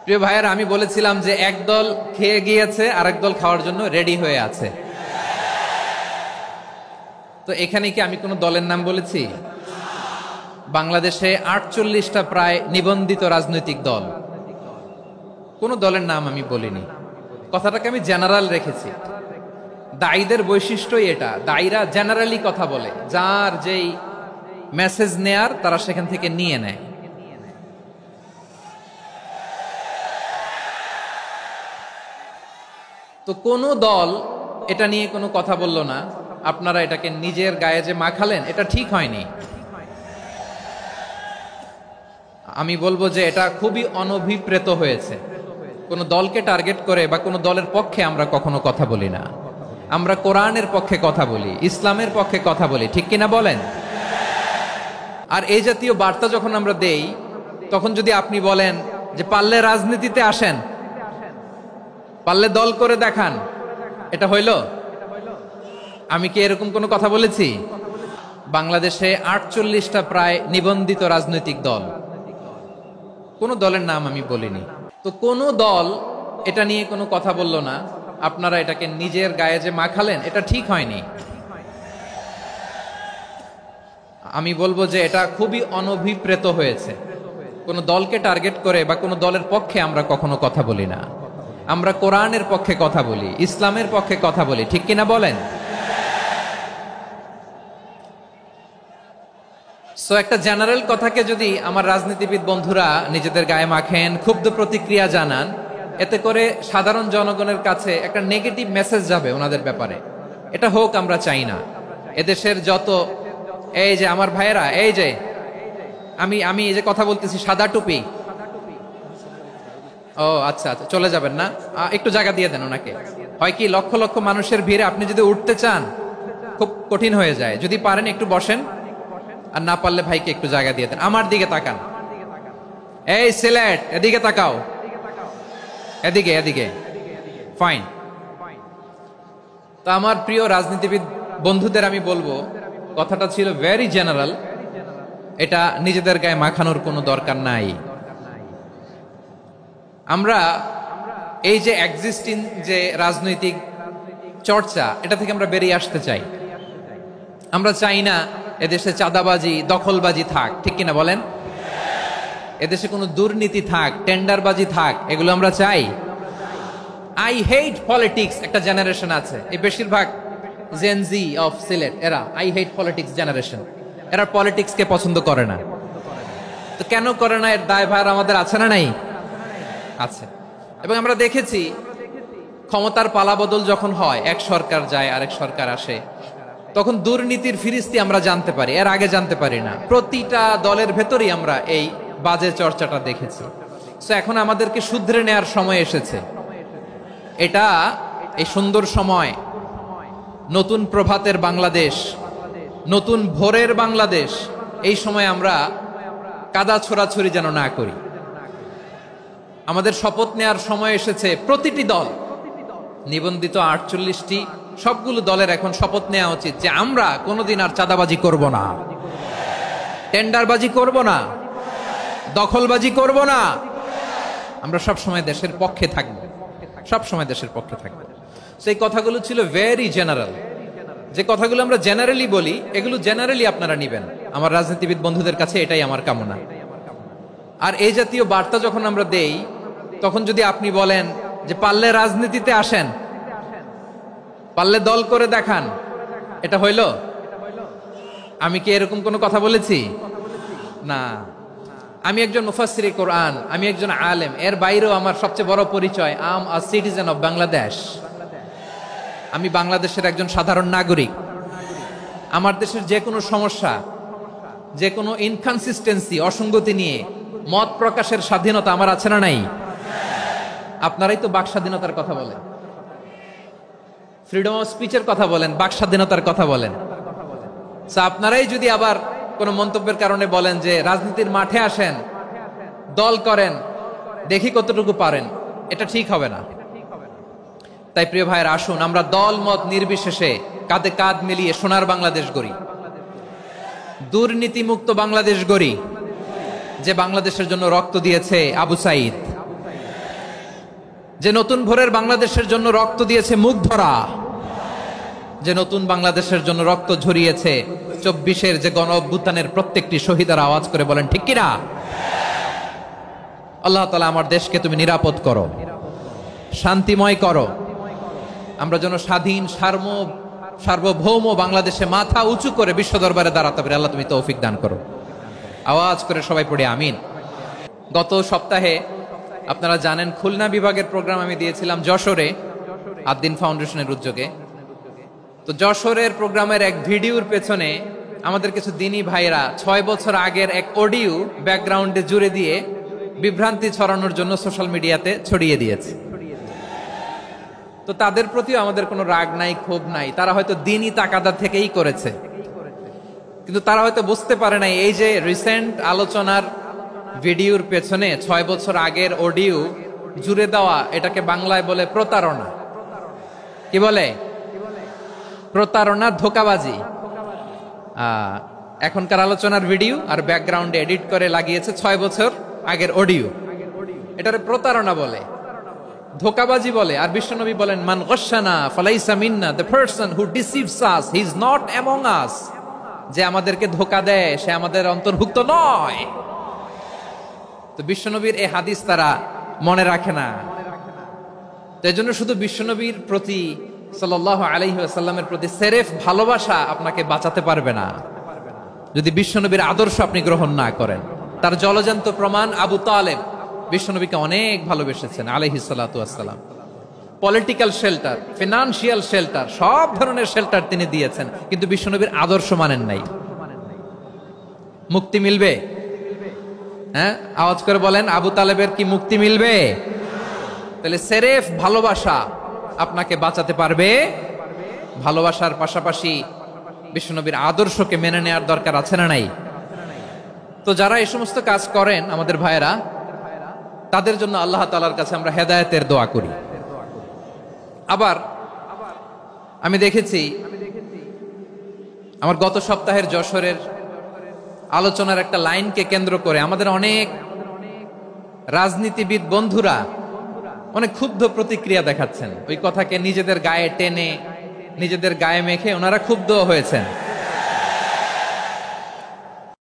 প্রিয় ভাইয়েরা, আমি বলেছিলাম যে এক দল খেয়ে গিয়েছে, আরেক দল খাওয়ার জন্য রেডি হয়ে আছে। তো এখানে কি আমি কোনো দলের নাম বলেছি? বাংলাদেশে 48টা প্রায় নিবন্ধিত রাজনৈতিক দল, কোনো দলের নাম আমি বলিনি। কথাটাকে আমি জেনারেল রেখেছি। দায়ীদের বৈশিষ্ট্যই এটা, দায়ীরা জেনারেলি কথা বলে, যার যেই মেসেজ নেয়ার তারা সেখান থেকে নিয়ে নেয়। তো কোনো দল এটা নিয়ে কোনো কথা বলল না, আপনারা এটাকে নিজের গায়ে যে মাখালেন, এটা ঠিক হয়নি। আমি বলবো যে এটা খুবই অনভিপ্রেত হয়েছে। কোনো দলকে টার্গেট করে বা কোনো দলের পক্ষে আমরা কখনো কথা বলি না। আমরা কোরআনের পক্ষে কথা বলি, ইসলামের পক্ষে কথা বলি, ঠিক কিনা বলেন? আর এই জাতীয় বার্তা যখন আমরা দেই, তখন যদি আপনি বলেন যে পারলে রাজনীতিতে আসেন, পারলে দল করে দেখান, এটা হইল? আমি কি এরকম কোনো কথা বলেছি? বাংলাদেশে 48টা প্রায় নিবন্ধিত রাজনৈতিক দল, কোনো দলের নাম আমি বলিনি। তো কোনো দল এটা নিয়ে কোনো কথা বলল না, আপনারা এটাকে নিজের গায়ে যে মাখালেন, এটা ঠিক হয়নি। আমি বলবো যে এটা খুবই অনভিপ্রেত হয়েছে। কোনো দলকে টার্গেট করে বা কোনো দলের পক্ষে আমরা কখনো কথা বলি না। আমরা কোরআনের পক্ষে কথা বলি, ইসলামের পক্ষে কথা বলি, ঠিক কিনা বলেন? সো একটা জেনারেল কথাকে যদি আমার রাজনীতিবিদ বন্ধুরা নিজেদের গায়ে মাখেন, ক্ষুব্ধ প্রতিক্রিয়া জানান, এতে করে সাধারণ জনগণের কাছে একটা নেগেটিভ মেসেজ যাবে ওনাদের ব্যাপারে। এটা হোক আমরা চাই না। এদেশের যত এই যে আমার ভাইয়েরা, এই যে আমি এই যে কথা বলতেছি, সাদা টুপি, ও আচ্ছা আচ্ছা, চলে যাবেন না? একটু জায়গা দিয়ে দেন ওনাকে। হয় কি, লক্ষ লক্ষ মানুষের ভিড়ে আপনি যদি উঠতে চান খুব কঠিন হয়ে যায়। যদি পারেন একটু বসেন, আর না পারলে ভাইকে একটু জায়গা দিয়ে দেন। আমার দিকে তাকান, এই সিলেট, এদিকে তাকাও, এদিকে এদিকে, ফাইন। তো আমার প্রিয় রাজনীতিবিদ বন্ধুদের আমি বলবো, কথাটা ছিল ভেরি জেনারেল, এটা নিজেদের গায়ে মাখানোর কোনো দরকার নাই। আমরা এই যে এক্সিস্টিং যে রাজনৈতিক চর্চা, এটা থেকে আমরা বেরিয়ে আসতে চাই। আমরা চাই না এদেশে চাঁদাবাজি, দখলবাজি থাক, ঠিক কিনা বলেন? এদেশে কোনো দুর্নীতি থাক, টেন্ডারবাজি থাক, এগুলো আমরা চাই? আই হেট পলিটিক্স একটা জেনারেশন আছে, এই বেশিরভাগ জেন জি অফ সিলেট, এরা আই হেট পলিটিক্স জেনারেশন। এরা পলিটিক্সকে পছন্দ করে না। তো কেন করে না, এর দায়ভার আমাদের আছে না নাই? আছে। এবং আমরা দেখেছি ক্ষমতার পালাবদল যখন হয়, এক সরকার যায় আরেক সরকার আসে, তখন দুর্নীতির ফিরিস্তি আমরা জানতে পারি, এর আগে জানতে পারি না। প্রতিটা দলের ভেতরেই আমরা এই বাজে চর্চাটা দেখেছি। সো এখন আমাদেরকে শুধরে নেওয়ার সময় এসেছে। এটা এই সুন্দর সময়, নতুন প্রভাতের বাংলাদেশ, নতুন ভোরের বাংলাদেশ, এই সময় আমরা কাদা ছোড়াছড়ি যেন না করি। আমাদের শপথ নেওয়ার সময় এসেছে। প্রতিটি দল, নিবন্ধিত 48টি, সবগুলো দলের এখন শপথ নেওয়া উচিত যে আমরা কোনোদিন আর চাঁদাবাজি করব না, টেন্ডারবাজি করব না, দখলবাজি করব না। আমরা সব সময় দেশের পক্ষে থাকব, সব সময় দেশের পক্ষে থাকব। সেই কথাগুলো ছিল ভেরি জেনারেল। যে কথাগুলো আমরা জেনারেলি বলি, এগুলো জেনারেলি আপনারা নিবেন। আমার রাজনীতিবিদ বন্ধুদের কাছে এটাই আমার কামনা। আর এই জাতীয় বার্তা যখন আমরা দেই, তখন যদি আপনি বলেন যে পারলে রাজনীতিতে আসেন, পারলে দল করে দেখান, এটা হইল? আমি কি এরকম কোনো কথা বলেছি? না। আমি একজন মুফাসসিরে কোরআন, আমি একজন আলেম, এর বাইরেও আমার সবচেয়ে বড় পরিচয়, I am a citizen of Bangladesh. আমি বাংলাদেশের একজন সাধারণ নাগরিক। আমার দেশের যে কোনো সমস্যা, যে কোনো ইনকনসিস্টেন্সি, অসঙ্গতি নিয়ে মত প্রকাশের স্বাধীনতা আমার আছে না নাই? আপনারাই তো বাক স্বাধীনতার কথা বলেন, ফ্রিডম অফ স্পিচের কথা বলেন, বাক স্বাধীনতার কথা বলেন। আপনারাই যদি আবার কোন মন্তব্যের কারণে বলেন যে রাজনীতির মাঠে আসেন, দল করেন, দেখি কতটুকু পারেন, এটা ঠিক হবে না। তাই প্রিয় ভাইয়ের, আসুন আমরা দল মত নির্বিশেষে কাঁধে কাঁধ মিলিয়ে সোনার বাংলাদেশ গড়ি, দুর্নীতিমুক্ত বাংলাদেশ গড়ি, যে বাংলাদেশের জন্য রক্ত দিয়েছে আবু সাইদ, যে নতুন ভোরের বাংলাদেশের জন্য রক্ত দিয়েছে মুগ্ধরা, যে নতুন বাংলাদেশের জন্য রক্ত ঝরিয়েছে 24-এর যে গণ অভ্যুত্থানের প্রত্যেকটি শহীদের আওয়াজ করে বলেন ঠিক কিনা? আল্লাহ তাআলা আমার দেশকে তুমি নিরাপদ করো, শান্তিময় করো, আমরা যেন স্বাধীন সার্বভৌম বাংলাদেশে মাথা উঁচু করে বিশ্ব দরবারে দাঁড়াতে পারি। আল্লাহ তুমি তৌফিক দান করো। আওয়াজ করে সবাই পড়ে আমিন। গত সপ্তাহে আপনারা জানেন খুলনা বিভাগের প্রোগ্রাম আমি দিয়েছিলাম যশোরে আদ্দিন ফাউন্ডেশনের উদ্যোগে। তো যশোরের প্রোগ্রামের এক ভিডিওর পেছনে আমাদের কিছু দিনী ভাইরা 6 বছর আগের এক অডিও ব্যাকগ্রাউন্ডে জুড়ে দিয়ে বিভ্রান্তি ছড়ানোর জন্য সোশ্যাল মিডিয়াতে ছড়িয়ে দিয়েছে। তো তাদের প্রতিও আমাদের কোনো রাগ নাই, ক্ষোভ নাই, তারা হয়তো দিনই তাকাদা থেকেই করেছে, কিন্তু তারা হয়তো বুঝতে পারে নাই এই যে রিসেন্ট আলোচনার ভিডিওর পেছনে 6 বছর আগের অডিও জুড়ে দেওয়া, এটাকে বাংলায় বলে প্রতারণা। কি বলে? প্রতারণা, ধোঁকাবাজি। এখনকার আলোচনার ভিডিও আর ব্যাকগ্রাউন্ডে এডিট করে লাগিয়েছে 6 বছর আগের অডিও। এটারে প্রতারণা বলে, ধোঁকাবাজি বলে। আর বিশ্বনবী বলেন মান গশানা ফালাইসা মিন্না, the person who deceives us he is not among us. যে আমাদেরকে ধোঁকা দেয় সে আমাদের অন্তর্ভুক্ত নয়। তো বিশ্বনবীর এই হাদিস তারা মনে রাখে না। তো এই জন্য শুধু বিশ্বনবীর প্রতি সাল্লাল্লাহু আলাইহি ওয়াসাল্লামের প্রতি সেরেফ ভালোবাসা আপনাকে বাঁচাতে পারবে না যদি বিশ্বনবীর আদর্শ আপনি গ্রহণ না করেন। তার জলজান্ত প্রমাণ আবু তালেব বিশ্বনবীকে অনেক ভালোবেসেছেন আলাইহিস সালাতু ওয়াসসালাম। পলিটিক্যাল শেল্টার, ফিনান্সিয়াল শেল্টার, সব ধরনের শেল্টার তিনি দিয়েছেন, কিন্তু বিশ্বনবীর আদর্শ মানেন নাই। মুক্তি মিলবে? হ্যাঁ, আওয়াজ করে বলেন, আবু তালেবের কি মুক্তি মিলবে? তাহলে সেরেফ ভালোবাসা আপনাকে বাঁচাতে পারবে। ভালোবাসার পাশাপাশি বিশ্বনবীর আদর্শকে মেনে নেওয়ার দরকার আছে না নাই? তো যারা এই সমস্ত কাজ করেন আমাদের ভাইয়েরা, তাদের জন্য আল্লাহ তাআলার কাছে আমরা হেদায়েতের দোয়া করি। আবার আমি দেখেছি আমার গত সপ্তাহের যশোরের আলোচনার একটা লাইনকে কেন্দ্র করে আমাদের অনেক রাজনীতিবিদ বন্ধুরা অনেক ক্ষুব্ধ প্রতিক্রিয়া দেখাচ্ছেন। ওই কথাকে নিজেদের গায়ে টেনে, নিজেদের গায়ে মেখে ওনারা ক্ষুব্ধ হয়েছেন।